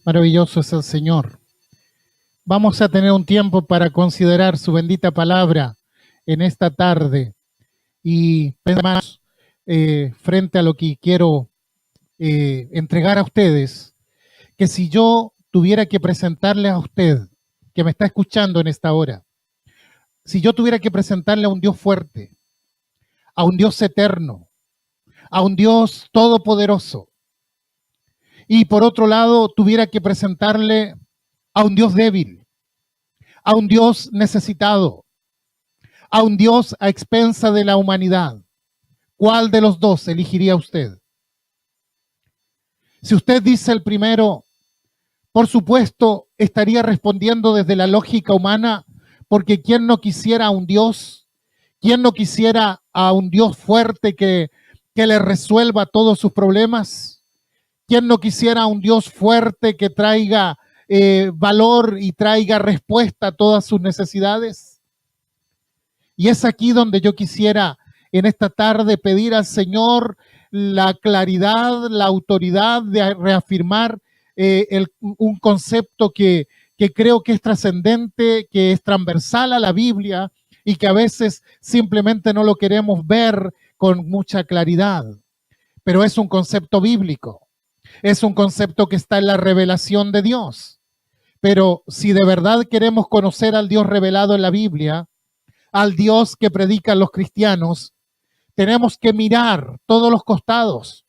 Maravilloso es el Señor. Vamos a tener un tiempo para considerar su bendita palabra en esta tarde y pensamos frente a lo que quiero entregar a ustedes, que si yo tuviera que presentarle a usted, que me está escuchando en esta hora, si yo tuviera que presentarle a un Dios fuerte, a un Dios eterno, a un Dios todopoderoso, y por otro lado tuviera que presentarle a un Dios débil, a un Dios necesitado, a un Dios a expensa de la humanidad, ¿cuál de los dos elegiría usted? Si usted dice el primero, por supuesto, estaría respondiendo desde la lógica humana, porque ¿quién no quisiera a un Dios? ¿Quién no quisiera a un Dios fuerte que le resuelva todos sus problemas? ¿Quién no quisiera a un Dios fuerte que traiga valor y traiga respuesta a todas sus necesidades? Y es aquí donde yo quisiera en esta tarde pedir al Señor la claridad, la autoridad de reafirmar un concepto que creo que es trascendente, que es transversal a la Biblia y que a veces simplemente no lo queremos ver con mucha claridad. Pero es un concepto bíblico, es un concepto que está en la revelación de Dios. Pero si de verdad queremos conocer al Dios revelado en la Biblia, al Dios que predican los cristianos, tenemos que mirar todos los costados,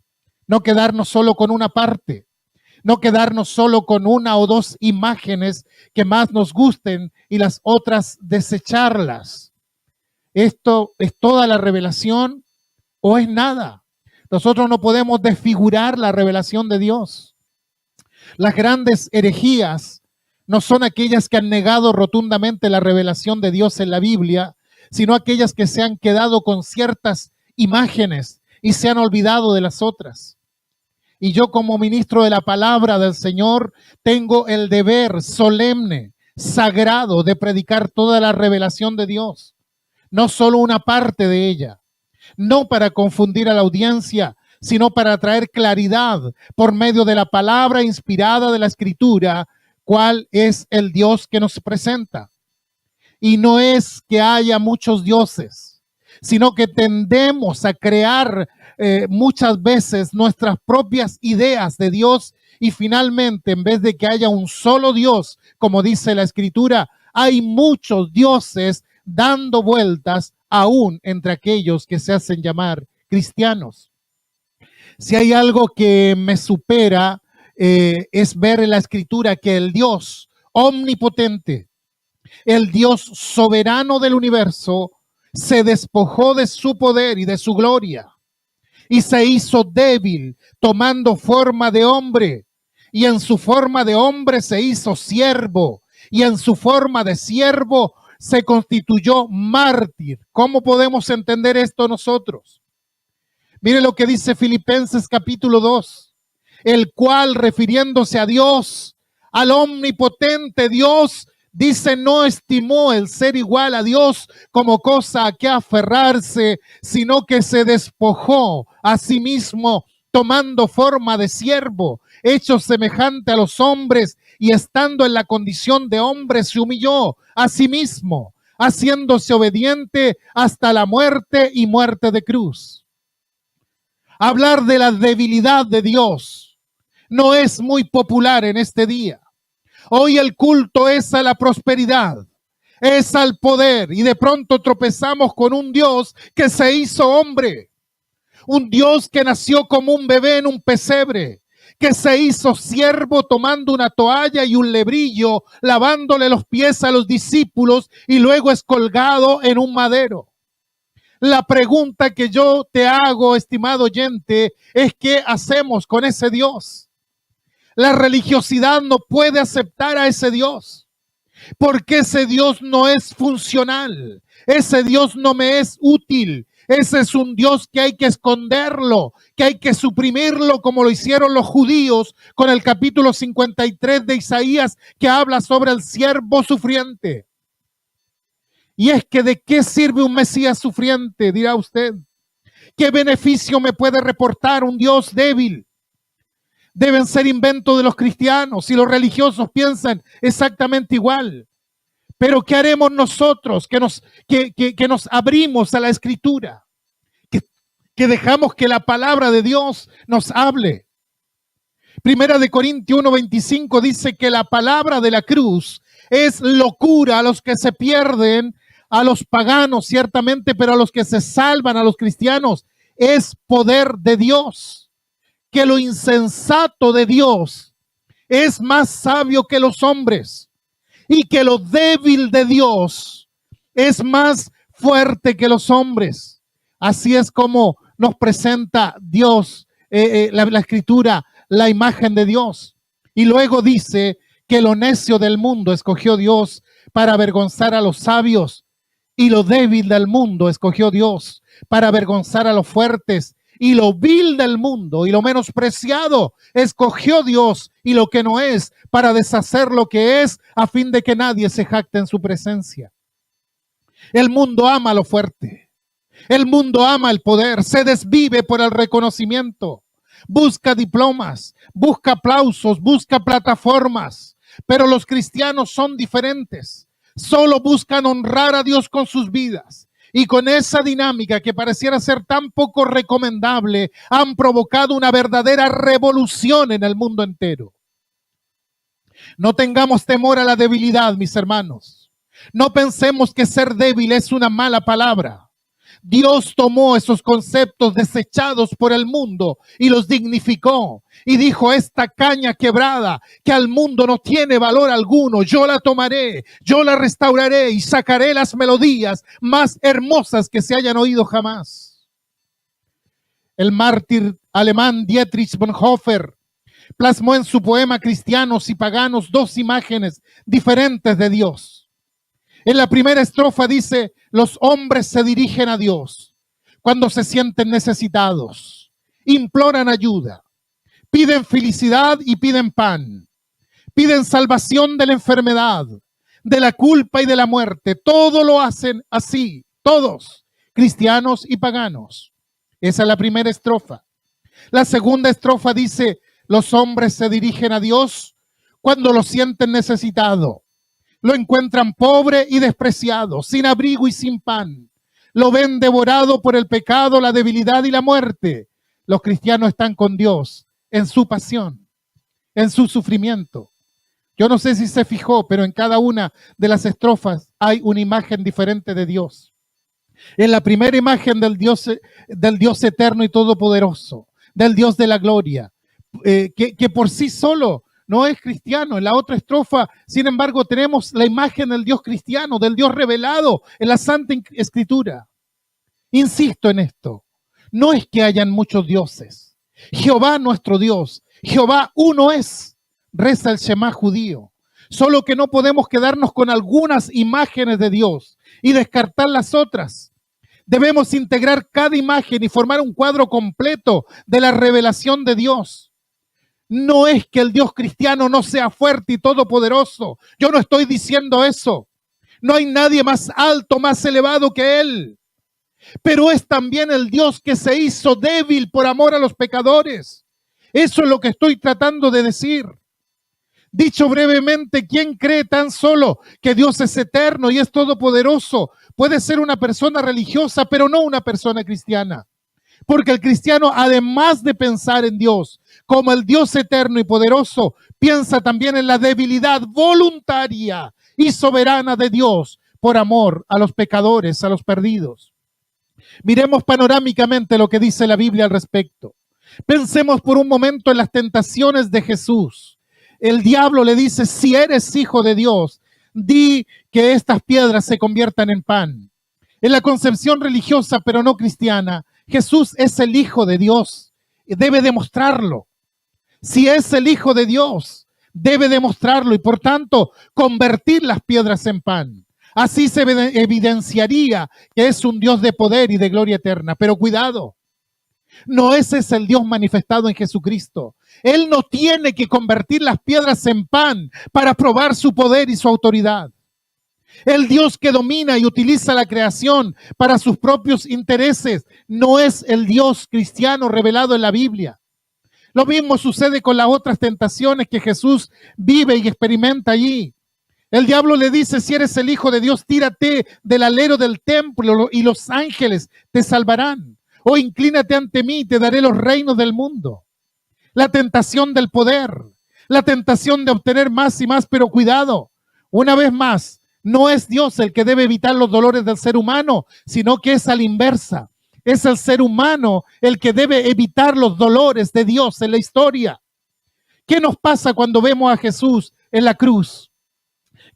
no quedarnos solo con una parte, no quedarnos solo con una o dos imágenes que más nos gusten y las otras desecharlas. ¿Esto es toda la revelación o es nada? Nosotros no podemos desfigurar la revelación de Dios. Las grandes herejías no son aquellas que han negado rotundamente la revelación de Dios en la Biblia, sino aquellas que se han quedado con ciertas imágenes y se han olvidado de las otras. Y yo como ministro de la palabra del Señor tengo el deber solemne, sagrado de predicar toda la revelación de Dios, no solo una parte de ella, no para confundir a la audiencia, sino para traer claridad por medio de la palabra inspirada de la Escritura, cuál es el Dios que nos presenta. Y no es que haya muchos dioses, sino que tendemos a crear muchas veces nuestras propias ideas de Dios y finalmente, en vez de que haya un solo Dios, como dice la Escritura, hay muchos dioses dando vueltas aún entre aquellos que se hacen llamar cristianos. Si hay algo que me supera, es ver en la Escritura que el Dios omnipotente, el Dios soberano del universo, se despojó de su poder y de su gloria y se hizo débil tomando forma de hombre, y en su forma de hombre se hizo siervo, y en su forma de siervo se constituyó mártir. ¿Cómo podemos entender esto nosotros? Mire lo que dice Filipenses capítulo 2, el cual, refiriéndose a Dios, al omnipotente Dios, dice, no estimó el ser igual a Dios como cosa a que aferrarse, sino que se despojó a sí mismo, tomando forma de siervo, hecho semejante a los hombres, y estando en la condición de hombre, se humilló a sí mismo, haciéndose obediente hasta la muerte y muerte de cruz. Hablar de la debilidad de Dios no es muy popular en este día. Hoy el culto es a la prosperidad, es al poder, y de pronto tropezamos con un Dios que se hizo hombre, un Dios que nació como un bebé en un pesebre, que se hizo siervo tomando una toalla y un lebrillo, lavándole los pies a los discípulos y luego es colgado en un madero. La pregunta que yo te hago, estimado oyente, es ¿qué hacemos con ese Dios? La religiosidad no puede aceptar a ese Dios, porque ese Dios no es funcional, ese Dios no me es útil, ese es un Dios que hay que esconderlo, que hay que suprimirlo como lo hicieron los judíos con el capítulo 53 de Isaías que habla sobre el siervo sufriente. Y es que ¿de qué sirve un Mesías sufriente? Dirá usted. ¿Qué beneficio me puede reportar un Dios débil? deben ser invento de los cristianos y los religiosos piensan exactamente igual. Pero ¿qué haremos nosotros que nos abrimos a la Escritura? Que dejamos que la palabra de Dios nos hable. Primera de Corintios 1:25 dice que la palabra de la cruz es locura a los que se pierden, a los paganos ciertamente, pero a los que se salvan, a los cristianos, es poder de Dios. Que lo insensato de Dios es más sabio que los hombres y que lo débil de Dios es más fuerte que los hombres. Así es como nos presenta Dios, la Escritura, la imagen de Dios. Y luego dice que lo necio del mundo escogió Dios para avergonzar a los sabios, y lo débil del mundo escogió Dios para avergonzar a los fuertes, y lo vil del mundo y lo menospreciado escogió Dios, y lo que no es, para deshacer lo que es, a fin de que nadie se jacte en su presencia. El mundo ama lo fuerte. El mundo ama el poder, se desvive por el reconocimiento, busca diplomas, busca aplausos, busca plataformas, pero los cristianos son diferentes. Solo buscan honrar a Dios con sus vidas. Y con esa dinámica que pareciera ser tan poco recomendable, han provocado una verdadera revolución en el mundo entero. No tengamos temor a la debilidad, mis hermanos. No pensemos que ser débil es una mala palabra. Dios tomó esos conceptos desechados por el mundo y los dignificó y dijo: esta caña quebrada que al mundo no tiene valor alguno, yo la tomaré, yo la restauraré y sacaré las melodías más hermosas que se hayan oído jamás. El mártir alemán Dietrich Bonhoeffer plasmó en su poema Cristianos y Paganos dos imágenes diferentes de Dios. En la primera estrofa dice: los hombres se dirigen a Dios cuando se sienten necesitados, imploran ayuda, piden felicidad y piden pan, piden salvación de la enfermedad, de la culpa y de la muerte. Todo lo hacen así, todos, cristianos y paganos. Esa es la primera estrofa. La segunda estrofa dice: los hombres se dirigen a Dios cuando lo sienten necesitado. Lo encuentran pobre y despreciado, sin abrigo y sin pan. Lo ven devorado por el pecado, la debilidad y la muerte. Los cristianos están con Dios en su pasión, en su sufrimiento. Yo no sé si se fijó, pero en cada una de las estrofas hay una imagen diferente de Dios. En la primera imagen del Dios eterno y todopoderoso, del Dios de la gloria, que por sí solo no es cristiano. En la otra estrofa, sin embargo, tenemos la imagen del Dios cristiano, del Dios revelado en la Santa Escritura. Insisto en esto, no es que hayan muchos dioses. Jehová nuestro Dios, Jehová uno es, reza el Shema judío. Solo que no podemos quedarnos con algunas imágenes de Dios y descartar las otras. Debemos integrar cada imagen y formar un cuadro completo de la revelación de Dios. No es que el Dios cristiano no sea fuerte y todopoderoso. Yo no estoy diciendo eso. No hay nadie más alto, más elevado que Él. Pero es también el Dios que se hizo débil por amor a los pecadores. Eso es lo que estoy tratando de decir. Dicho brevemente, ¿quién cree tan solo que Dios es eterno y es todopoderoso? Puede ser una persona religiosa, pero no una persona cristiana. Porque el cristiano, además de pensar en Dios como el Dios eterno y poderoso, piensa también en la debilidad voluntaria y soberana de Dios por amor a los pecadores, a los perdidos. Miremos panorámicamente lo que dice la Biblia al respecto. Pensemos por un momento en las tentaciones de Jesús. El diablo le dice: si eres hijo de Dios, di que estas piedras se conviertan en pan. En la concepción religiosa, pero no cristiana, Jesús es el Hijo de Dios y debe demostrarlo. Si es el Hijo de Dios, debe demostrarlo y por tanto convertir las piedras en pan. Así se evidenciaría que es un Dios de poder y de gloria eterna. Pero cuidado, no ese es el Dios manifestado en Jesucristo. Él no tiene que convertir las piedras en pan para probar su poder y su autoridad. El Dios que domina y utiliza la creación para sus propios intereses no es el Dios cristiano revelado en la Biblia. Lo mismo sucede con las otras tentaciones que Jesús vive y experimenta allí. El diablo le dice, si eres el Hijo de Dios, tírate del alero del templo y los ángeles te salvarán. O inclínate ante mí y te daré los reinos del mundo. La tentación del poder, la tentación de obtener más y más, pero cuidado, una vez más, no es Dios el que debe evitar los dolores del ser humano, sino que es a la inversa. Es el ser humano el que debe evitar los dolores de Dios en la historia. ¿Qué nos pasa cuando vemos a Jesús en la cruz?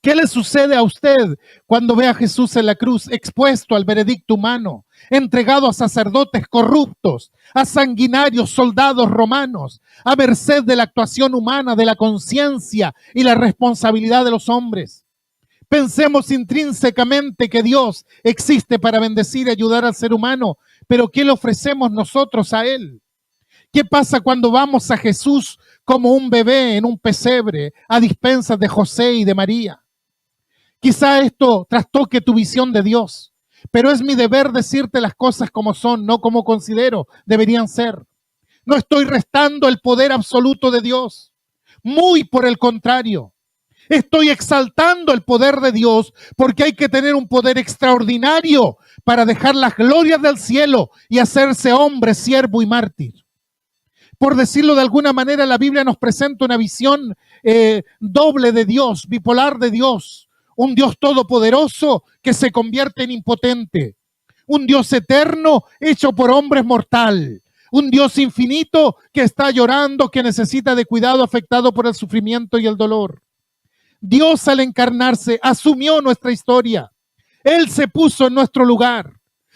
¿Qué le sucede a usted cuando ve a Jesús en la cruz expuesto al veredicto humano, entregado a sacerdotes corruptos, a sanguinarios soldados romanos, a merced de la actuación humana, de la conciencia y la responsabilidad de los hombres? Pensemos intrínsecamente que Dios existe para bendecir y ayudar al ser humano, pero ¿qué le ofrecemos nosotros a Él? ¿Qué pasa cuando vamos a Jesús como un bebé en un pesebre a dispensas de José y de María? Quizá esto trastoque tu visión de Dios, pero es mi deber decirte las cosas como son, no como considero deberían ser. No estoy restando el poder absoluto de Dios, muy por el contrario. Estoy exaltando el poder de Dios porque hay que tener un poder extraordinario para dejar las glorias del cielo y hacerse hombre, siervo y mártir. Por decirlo de alguna manera, la Biblia nos presenta una visión doble de Dios, bipolar de Dios. Un Dios todopoderoso que se convierte en impotente. Un Dios eterno hecho por hombres mortal. Un Dios infinito que está llorando, que necesita de cuidado, afectado por el sufrimiento y el dolor. Dios, al encarnarse, asumió nuestra historia. Él se puso en nuestro lugar.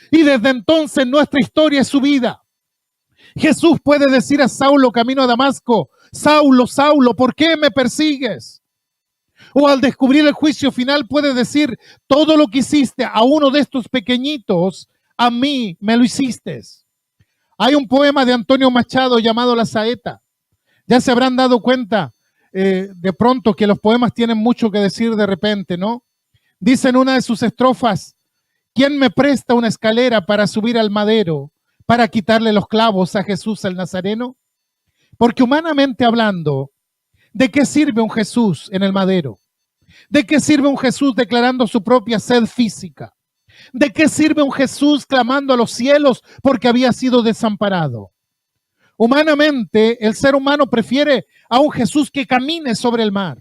Y desde entonces nuestra historia es su vida. Jesús puede decir a Saulo camino a Damasco, Saulo, Saulo, ¿por qué me persigues? O al descubrir el juicio final puede decir, todo lo que hiciste a uno de estos pequeñitos, a mí me lo hiciste. Hay un poema de Antonio Machado llamado La Saeta. Ya se habrán dado cuenta de pronto que los poemas tienen mucho que decir de repente, ¿no? Dice en una de sus estrofas, ¿quién me presta una escalera para subir al madero, para quitarle los clavos a Jesús el Nazareno? Porque humanamente hablando, ¿de qué sirve un Jesús en el madero? ¿De qué sirve un Jesús declarando su propia sed física? ¿De qué sirve un Jesús clamando a los cielos porque había sido desamparado? Humanamente, el ser humano prefiere a un Jesús que camine sobre el mar,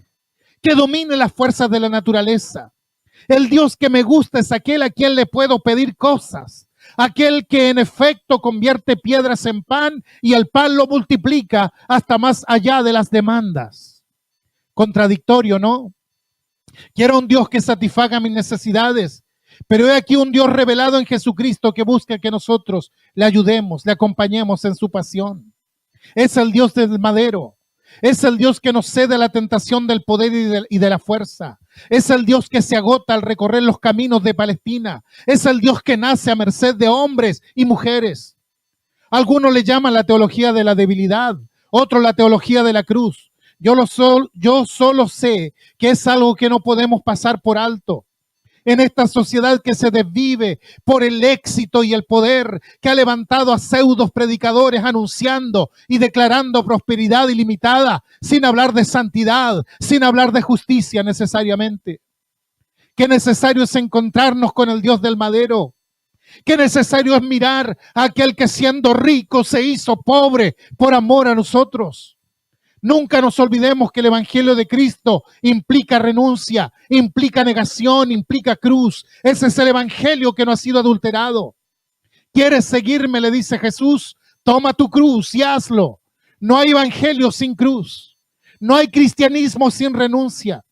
que domine las fuerzas de la naturaleza. El Dios que me gusta es aquel a quien le puedo pedir cosas, aquel que en efecto convierte piedras en pan y el pan lo multiplica hasta más allá de las demandas. Contradictorio, ¿no? Quiero un Dios que satisfaga mis necesidades, pero he aquí un Dios revelado en Jesucristo que busca que nosotros le ayudemos, le acompañemos en su pasión. Es el Dios del madero. Es el Dios que nos cede la tentación del poder y de la fuerza. Es el Dios que se agota al recorrer los caminos de Palestina. Es el Dios que nace a merced de hombres y mujeres. Algunos le llaman la teología de la debilidad, otros la teología de la cruz. Yo solo sé que es algo que no podemos pasar por alto. En esta sociedad que se desvive por el éxito y el poder, que ha levantado a pseudos predicadores anunciando y declarando prosperidad ilimitada, sin hablar de santidad, sin hablar de justicia necesariamente. Qué necesario es encontrarnos con el Dios del madero. Qué necesario es mirar a aquel que siendo rico se hizo pobre por amor a nosotros. Nunca nos olvidemos que el Evangelio de Cristo implica renuncia, implica negación, implica cruz. Ese es el Evangelio que no ha sido adulterado. ¿Quieres seguirme?, le dice Jesús. Toma tu cruz y hazlo. No hay Evangelio sin cruz. No hay cristianismo sin renuncia.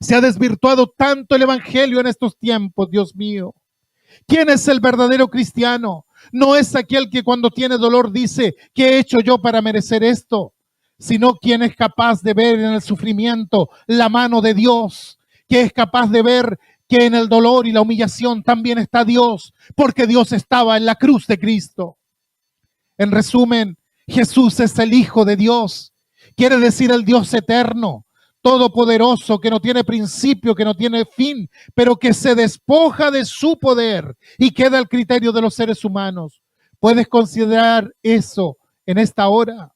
Se ha desvirtuado tanto el Evangelio en estos tiempos, Dios mío. ¿Quién es el verdadero cristiano? No es aquel que cuando tiene dolor dice, ¿qué he hecho yo para merecer esto? Sino quien es capaz de ver en el sufrimiento la mano de Dios, que es capaz de ver que en el dolor y la humillación también está Dios, porque Dios estaba en la cruz de Cristo. En resumen, Jesús es el Hijo de Dios, quiere decir el Dios eterno, todopoderoso, que no tiene principio, que no tiene fin, pero que se despoja de su poder y queda al criterio de los seres humanos. ¿Puedes considerar eso en esta hora?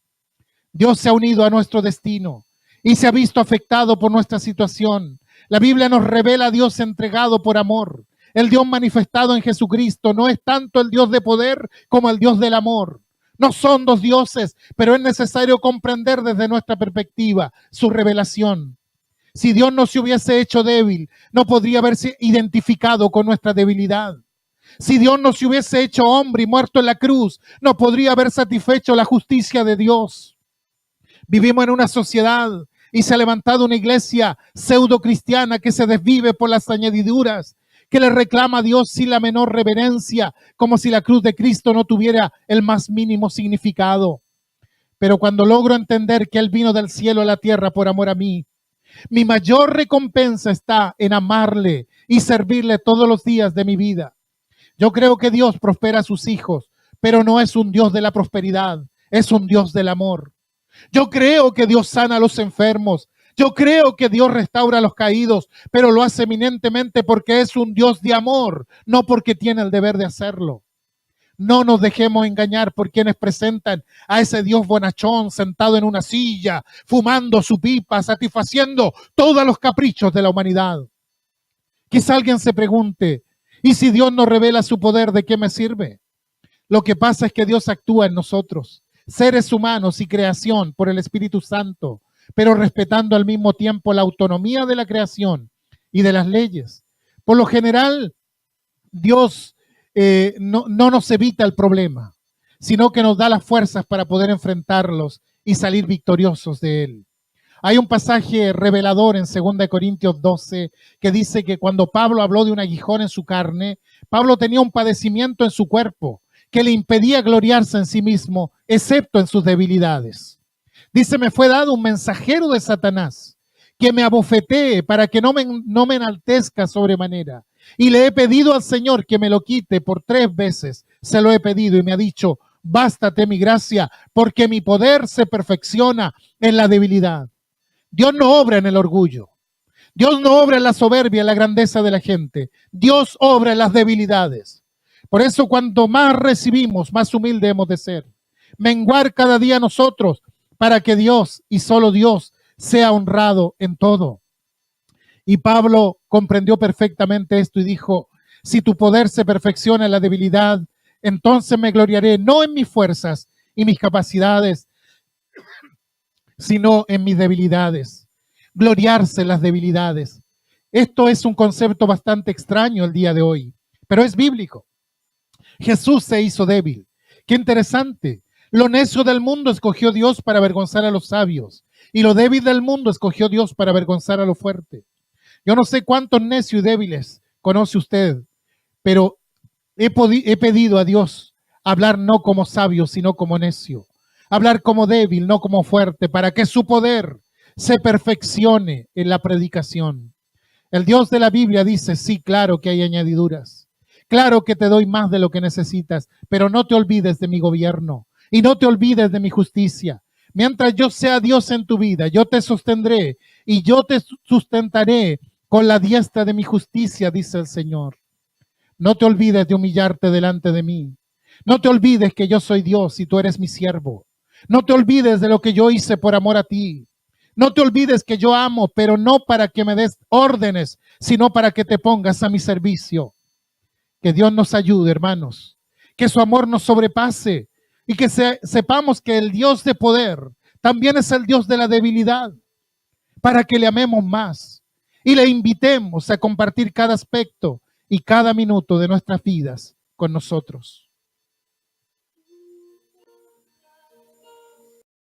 Dios se ha unido a nuestro destino y se ha visto afectado por nuestra situación. La Biblia nos revela a Dios entregado por amor. El Dios manifestado en Jesucristo no es tanto el Dios de poder como el Dios del amor. No son dos dioses, pero es necesario comprender desde nuestra perspectiva su revelación. Si Dios no se hubiese hecho débil, no podría haberse identificado con nuestra debilidad. Si Dios no se hubiese hecho hombre y muerto en la cruz, no podría haber satisfecho la justicia de Dios. Vivimos en una sociedad y se ha levantado una iglesia pseudo cristiana que se desvive por las añadiduras, que le reclama a Dios sin la menor reverencia, como si la cruz de Cristo no tuviera el más mínimo significado. Pero cuando logro entender que Él vino del cielo a la tierra por amor a mí, mi mayor recompensa está en amarle y servirle todos los días de mi vida. Yo creo que Dios prospera a sus hijos, pero no es un Dios de la prosperidad, es un Dios del amor. Yo creo que Dios sana a los enfermos. Yo creo que Dios restaura a los caídos, pero lo hace eminentemente porque es un Dios de amor, no porque tiene el deber de hacerlo. No nos dejemos engañar por quienes presentan a ese Dios bonachón sentado en una silla, fumando su pipa, satisfaciendo todos los caprichos de la humanidad. Quizá alguien se pregunte, ¿y si Dios nos revela su poder, de qué me sirve? Lo que pasa es que Dios actúa en nosotros, seres humanos y creación, por el Espíritu Santo, pero respetando al mismo tiempo la autonomía de la creación y de las leyes. Por lo general, Dios no nos evita el problema, sino que nos da las fuerzas para poder enfrentarlos y salir victoriosos de él. Hay un pasaje revelador en 2 Corintios 12 que dice que cuando Pablo habló de un aguijón en su carne, Pablo tenía un padecimiento en su cuerpo que le impedía gloriarse en sí mismo, excepto en sus debilidades. Dice, me fue dado un mensajero de Satanás que me abofetee para que no me enaltezca sobremanera. Y le he pedido al Señor que me lo quite por 3 veces. Se lo he pedido y me ha dicho, bástate mi gracia, porque mi poder se perfecciona en la debilidad. Dios no obra en el orgullo. Dios no obra en la soberbia, en la grandeza de la gente. Dios obra en las debilidades. Por eso, cuanto más recibimos, más humilde hemos de ser. Menguar cada día nosotros para que Dios y solo Dios sea honrado en todo. Y Pablo comprendió perfectamente esto y dijo, si tu poder se perfecciona en la debilidad, entonces me gloriaré no en mis fuerzas y mis capacidades, sino en mis debilidades. Gloriarse en las debilidades. Esto es un concepto bastante extraño el día de hoy, pero es bíblico. Jesús se hizo débil. Qué interesante. Lo necio del mundo escogió Dios para avergonzar a los sabios, y lo débil del mundo escogió Dios para avergonzar a lo fuerte. Yo no sé cuántos necios y débiles conoce usted, pero he pedido a Dios hablar no como sabio, sino como necio. Hablar como débil, no como fuerte, para que su poder se perfeccione en la predicación. El Dios de la Biblia dice, sí, claro que hay añadiduras. Claro que te doy más de lo que necesitas, pero no te olvides de mi gobierno y no te olvides de mi justicia. Mientras yo sea Dios en tu vida, yo te sostendré y yo te sustentaré con la diestra de mi justicia, dice el Señor. No te olvides de humillarte delante de mí. No te olvides que yo soy Dios y tú eres mi siervo. No te olvides de lo que yo hice por amor a ti. No te olvides que yo amo, pero no para que me des órdenes, sino para que te pongas a mi servicio. Que Dios nos ayude, hermanos. Que su amor nos sobrepase y que sepamos que el Dios de poder también es el Dios de la debilidad, para que le amemos más y le invitemos a compartir cada aspecto y cada minuto de nuestras vidas con nosotros.